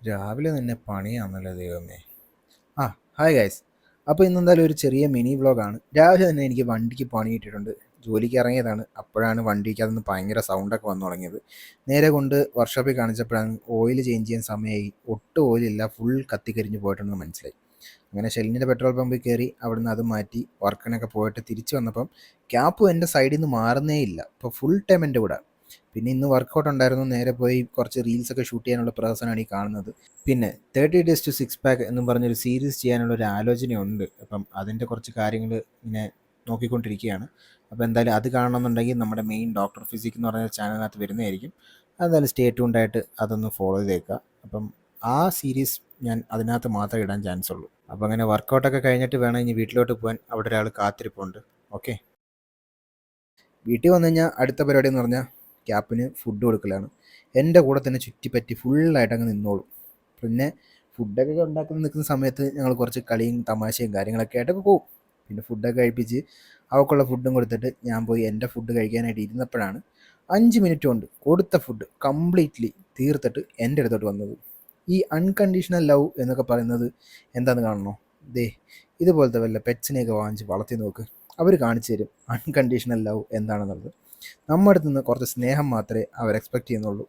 രാവിലെ തന്നെ പണിയാണല്ലോ ദൈവമേ. ആ ഹായ് ഗൈസ്. അപ്പോൾ ഇന്നെന്തായാലും ഒരു ചെറിയ മിനി വ്ളോഗാണ്. രാവിലെ തന്നെ എനിക്ക് വണ്ടിക്ക് പണി കിട്ടിയിട്ടുണ്ട്. ജോലിക്ക് ഇറങ്ങിയതാണ്. അപ്പോഴാണ് വണ്ടിക്ക് അതൊന്ന് ഭയങ്കര സൗണ്ടൊക്കെ വന്നു തുടങ്ങിയത്. നേരെ കൊണ്ട് വർക്ക്ഷോപ്പിൽ കാണിച്ചപ്പോഴാണ് ഓയിൽ ചേഞ്ച് ചെയ്യാൻ സമയമായി. ഒട്ടും ഓയിലില്ല, ഫുൾ കത്തിക്കരിഞ്ഞ് പോയിട്ടുണ്ടെന്ന് മനസ്സിലായി. അങ്ങനെ ഷെല്ലിൻ്റെ പെട്രോൾ പമ്പിൽ കയറി അവിടുന്ന് അത് മാറ്റി വർക്കിനൊക്കെ പോയിട്ട് തിരിച്ച് വന്നപ്പം ക്യാപ്പും എൻ്റെ സൈഡിൽ നിന്ന് മാറുന്നേ ഇല്ല. അപ്പോൾ ഫുൾ ടൈം എൻ്റെ കൂടെ. പിന്നെ ഇന്ന് വർക്കൗട്ട് ഉണ്ടായിരുന്നു. നേരെ പോയി കുറച്ച് റീൽസൊക്കെ ഷൂട്ട് ചെയ്യാനുള്ള പ്രഹസനമാണ് ഈ കാണുന്നത്. പിന്നെ 30 ഡേയ്സ് ടു സിക്സ് പാക്ക് എന്നും പറഞ്ഞൊരു സീരീസ് ചെയ്യാനുള്ള ഒരു ആലോചനയുണ്ട്. അപ്പം അതിൻ്റെ കുറച്ച് കാര്യങ്ങൾ ഇങ്ങനെ നോക്കിക്കൊണ്ടിരിക്കുകയാണ്. അപ്പോൾ എന്തായാലും അത് കാണണമെന്നുണ്ടെങ്കിൽ നമ്മുടെ മെയിൻ ഡോക്ടർ ഫിസിക് എന്ന് പറഞ്ഞ ചാനലിനകത്ത് വരുന്നതായിരിക്കും. എന്തായാലും സ്റ്റേ ട്യൂൺഡായിട്ട് അതൊന്ന് ഫോളോ ചെയ്തേക്കുക. അപ്പം ആ സീരീസ് ഞാൻ അതിനകത്ത് മാത്രമേ ഇടാൻ ചാൻസ് ഉള്ളൂ. അപ്പോൾ അങ്ങനെ വർക്കൗട്ടൊക്കെ കഴിഞ്ഞിട്ട് വേണം ഇനി വീട്ടിലോട്ട് പോകാൻ. അവിടെ ഒരാൾ കാത്തിരിപ്പുണ്ട്. ഓക്കെ, വീട്ടിൽ വന്നു കഴിഞ്ഞാൽ അടുത്ത പരിപാടി എന്ന് പറഞ്ഞാൽ ക്യാപ്പിന് ഫുഡ് കൊടുക്കലാണ്. എൻ്റെ കൂടെ തന്നെ ചുറ്റിപ്പറ്റി ഫുള്ളായിട്ട് അങ്ങ് നിന്നോളും. പിന്നെ ഫുഡൊക്കെ ഉണ്ടാക്കുന്ന നിൽക്കുന്ന സമയത്ത് ഞങ്ങൾ കുറച്ച് കളിയും തമാശയും കാര്യങ്ങളൊക്കെ ആയിട്ടൊക്കെ പോകും. പിന്നെ ഫുഡൊക്കെ കഴിപ്പിച്ച് അവൾക്കുള്ള ഫുഡും കൊടുത്തിട്ട് ഞാൻ പോയി എൻ്റെ ഫുഡ് കഴിക്കാനായിട്ട് ഇരുന്നപ്പോഴാണ് 5 മിനിറ്റ് കൊണ്ട് കൊടുത്ത ഫുഡ് കംപ്ലീറ്റ്ലി തീർത്തിട്ട് എൻ്റെ അടുത്തോട്ട് വന്നത്. ഈ അൺകണ്ടീഷണൽ ലവ് എന്നൊക്കെ പറയുന്നത് എന്താണെന്ന് കാണണോ? ദേ ഇതുപോലത്തെ വല്ല പെറ്റ്സിനെയൊക്കെ വാങ്ങിച്ച് വളർത്തി നോക്ക്. അവർ കാണിച്ചു തരും അൺകണ്ടീഷണൽ ലവ് എന്താണെന്നുള്ളത്. നമ്മുടെ അടുത്ത് നിന്ന് കുറച്ച് സ്നേഹം മാത്രമേ അവർ എക്സ്പെക്റ്റ് ചെയ്യുന്നുള്ളൂ.